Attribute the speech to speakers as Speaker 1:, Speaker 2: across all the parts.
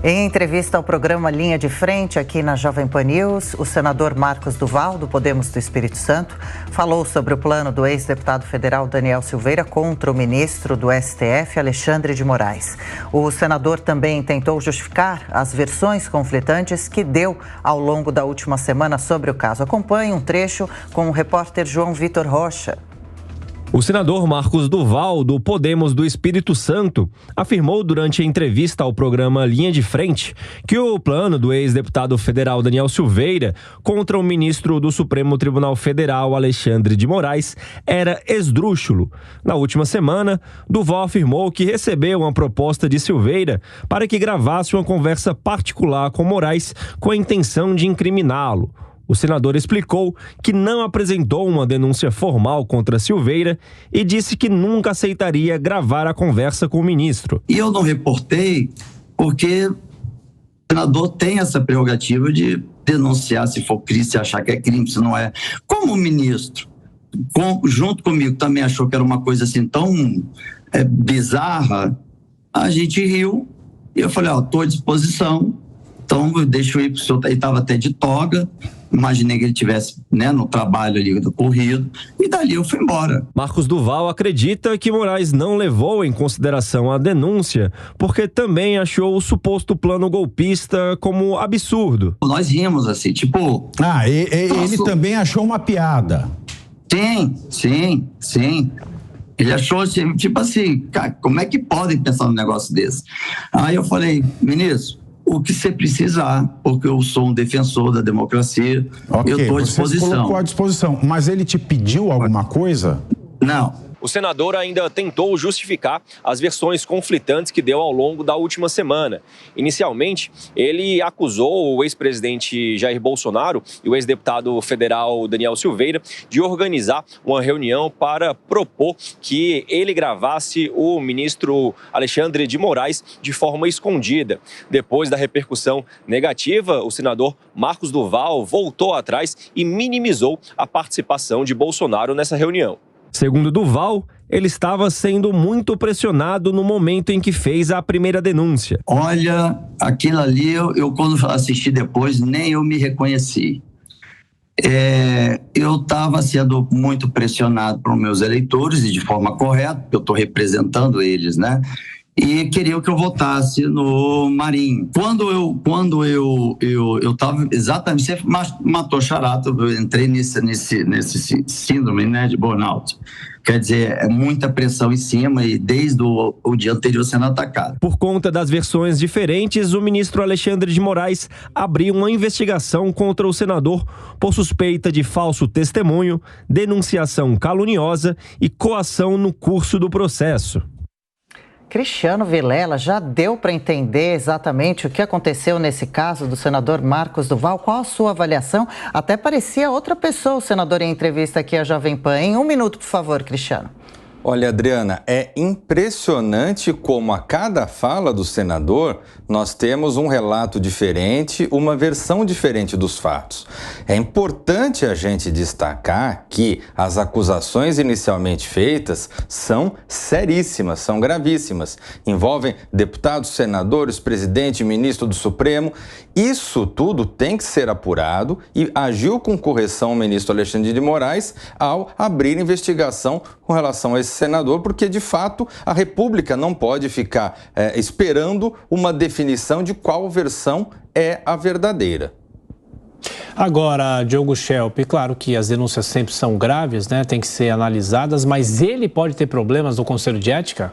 Speaker 1: Em entrevista ao programa Linha de Frente, aqui na Jovem Pan News, o senador Marcos Duval, do Podemos do Espírito Santo, falou sobre o plano do ex-deputado federal Daniel Silveira contra o ministro do STF, Alexandre de Moraes. O senador também tentou justificar as versões conflitantes que deu ao longo da última semana sobre o caso. Acompanhe um trecho com o repórter João Vitor Rocha.
Speaker 2: O senador Marcos Duval, do Podemos do Espírito Santo, afirmou durante a entrevista ao programa Linha de Frente que o plano do ex-deputado federal Daniel Silveira contra o ministro do Supremo Tribunal Federal, Alexandre de Moraes, era esdrúxulo. Na última semana, Duval afirmou que recebeu uma proposta de Silveira para que gravasse uma conversa particular com Moraes com a intenção de incriminá-lo. O senador explicou que não apresentou uma denúncia formal contra Silveira e disse que nunca aceitaria gravar a conversa com o ministro.
Speaker 3: E eu não reportei porque o senador tem essa prerrogativa de denunciar se for crime, se achar que é crime, se não é. Como o ministro, junto comigo, também achou que era uma coisa assim tão bizarra, a gente riu e eu falei, estou à disposição, então deixa eu ir para o senhor, ele estava até de toga. Imaginei que ele estivesse no trabalho ali do corrido e dali eu fui embora.
Speaker 2: Marcos Duval acredita que Moraes não levou em consideração a denúncia porque também achou o suposto plano golpista como absurdo.
Speaker 3: Nós rimos assim, tipo...
Speaker 4: Ele também achou uma piada.
Speaker 3: Sim. Ele achou, tipo assim, cara, como é que podem pensar num negócio desse? Aí eu falei, ministro, o que você precisar, porque eu sou um defensor da democracia, eu estou à disposição.
Speaker 4: Você colocou à disposição, mas ele te pediu alguma coisa?
Speaker 3: Não.
Speaker 2: O senador ainda tentou justificar as versões conflitantes que deu ao longo da última semana. Inicialmente, ele acusou o ex-presidente Jair Bolsonaro e o ex-deputado federal Daniel Silveira de organizar uma reunião para propor que ele gravasse o ministro Alexandre de Moraes de forma escondida. Depois da repercussão negativa, o senador Marcos Duval voltou atrás e minimizou a participação de Bolsonaro nessa reunião. Segundo Duval, ele estava sendo muito pressionado no momento em que fez a primeira denúncia.
Speaker 3: Olha, aquilo ali, eu quando assisti depois, nem eu me reconheci. Eu estava sendo muito pressionado pelos meus eleitores, e de forma correta, porque eu estou representando eles, né? E queriam que eu votasse no Marinho. Quando eu estava exatamente, você matou charata, eu entrei nesse síndrome, né, de burnout. Quer dizer, é muita pressão em cima e desde o dia anterior sendo atacado.
Speaker 2: Por conta das versões diferentes, o ministro Alexandre de Moraes abriu uma investigação contra o senador por suspeita de falso testemunho, denunciação caluniosa e coação no curso do processo.
Speaker 1: Cristiano Vilela, já deu para entender exatamente o que aconteceu nesse caso do senador Marcos Duval? Qual a sua avaliação? Até parecia outra pessoa, o senador, em entrevista aqui à Jovem Pan. Em um minuto, por favor, Cristiano.
Speaker 5: Olha, Adriana, é impressionante como a cada fala do senador nós temos um relato diferente, uma versão diferente dos fatos. É importante a gente destacar que as acusações inicialmente feitas são seríssimas, são gravíssimas. Envolvem deputados, senadores, presidente, ministro do Supremo. Isso tudo tem que ser apurado e agiu com correção o ministro Alexandre de Moraes ao abrir investigação com relação a esse senador, porque de fato a República não pode ficar esperando uma definição de qual versão é a verdadeira.
Speaker 6: Agora, Diogo Schelp, claro que as denúncias sempre são graves, né? Tem que ser analisadas, mas ele pode ter problemas no Conselho de Ética?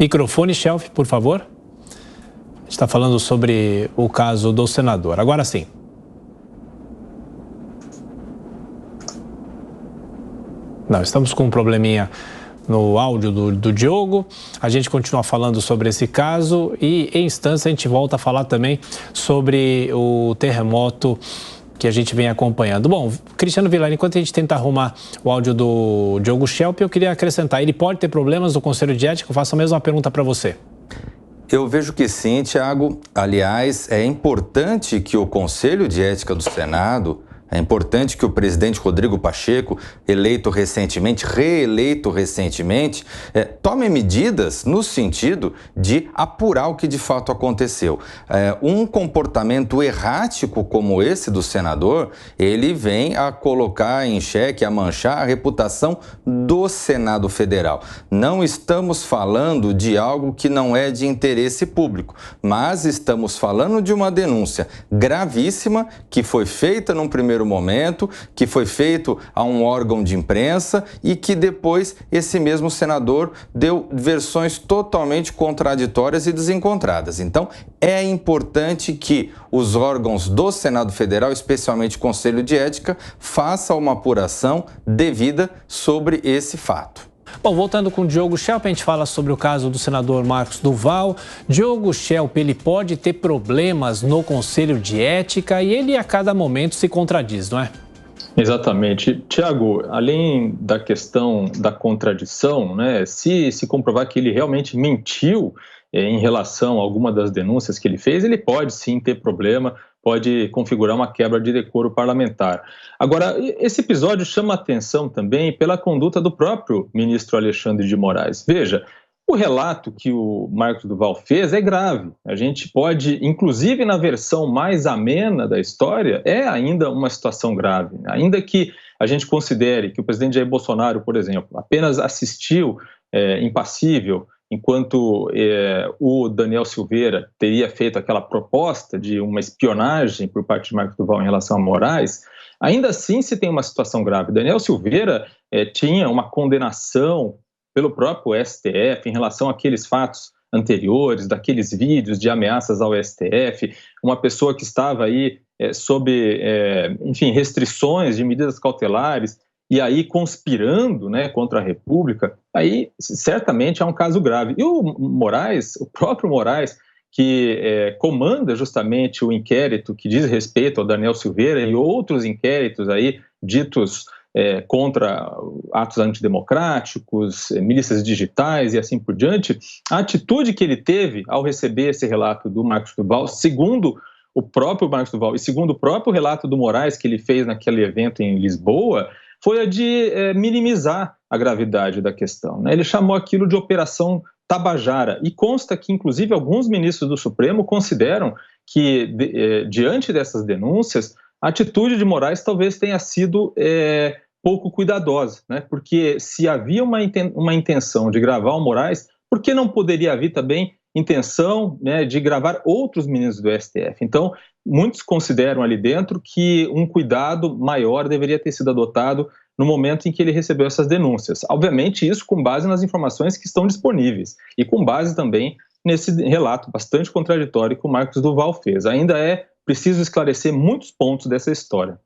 Speaker 6: Microfone, Schelp, por favor. A gente está falando sobre o caso do senador. Agora sim. Não, estamos com um probleminha no áudio do Diogo. A gente continua falando sobre esse caso e, em instância, a gente volta a falar também sobre o terremoto que a gente vem acompanhando. Bom, Cristiano Vilela, enquanto a gente tenta arrumar o áudio do Diogo Schelp, eu queria acrescentar, ele pode ter problemas no Conselho de Ética? Eu faço a mesma pergunta para você.
Speaker 5: Eu vejo que sim, Thiago. Aliás, é importante que o Conselho de Ética do Senado É importante que o presidente Rodrigo Pacheco, reeleito recentemente, tome medidas no sentido de apurar o que de fato aconteceu. Um comportamento errático como esse do senador, ele vem a colocar em xeque, a manchar a reputação do Senado Federal. Não estamos falando de algo que não é de interesse público, mas estamos falando de uma denúncia gravíssima que foi feita num primeiro momento, que foi feito a um órgão de imprensa e que depois esse mesmo senador deu versões totalmente contraditórias e desencontradas. Então, é importante que os órgãos do Senado Federal, especialmente o Conselho de Ética, façam uma apuração devida sobre esse fato.
Speaker 6: Bom, voltando com o Diogo Schelp, a gente fala sobre o caso do senador Marcos Duval. Diogo Schelp, ele pode ter problemas no Conselho de Ética e ele a cada momento se contradiz, não é?
Speaker 7: Exatamente. Tiago, além da questão da contradição, né, se comprovar que ele realmente mentiu em relação a alguma das denúncias que ele fez, ele pode sim ter problema, pode configurar uma quebra de decoro parlamentar. Agora, esse episódio chama atenção também pela conduta do próprio ministro Alexandre de Moraes. Veja, o relato que o Marcos Duval fez é grave. A gente pode, inclusive na versão mais amena da história, é ainda uma situação grave. Ainda que a gente considere que o presidente Jair Bolsonaro, por exemplo, apenas assistiu impassível enquanto o Daniel Silveira teria feito aquela proposta de uma espionagem por parte de Marcos Duval em relação a Moraes, ainda assim se tem uma situação grave. Daniel Silveira tinha uma condenação pelo próprio STF em relação àqueles fatos anteriores, daqueles vídeos de ameaças ao STF, uma pessoa que estava aí sob, enfim, restrições de medidas cautelares, e aí conspirando, né, contra a República, aí certamente é um caso grave. E o Moraes, o próprio Moraes, que comanda justamente o inquérito que diz respeito ao Daniel Silveira e outros inquéritos aí ditos contra atos antidemocráticos, milícias digitais e assim por diante, a atitude que ele teve ao receber esse relato do Marcos Duval, segundo o próprio Marcos Duval e segundo o próprio relato do Moraes que ele fez naquele evento em Lisboa, foi a de minimizar a gravidade da questão, né? Ele chamou aquilo de Operação Tabajara e consta que, inclusive, alguns ministros do Supremo consideram que, diante dessas denúncias, a atitude de Moraes talvez tenha sido pouco cuidadosa, né? Porque se havia uma intenção de gravar o Moraes, por que não poderia haver também intenção, né, de gravar outros ministros do STF? Então, muitos consideram ali dentro que um cuidado maior deveria ter sido adotado no momento em que ele recebeu essas denúncias. Obviamente, isso com base nas informações que estão disponíveis e com base também nesse relato bastante contraditório que o Marcos Duval fez. Ainda é preciso esclarecer muitos pontos dessa história.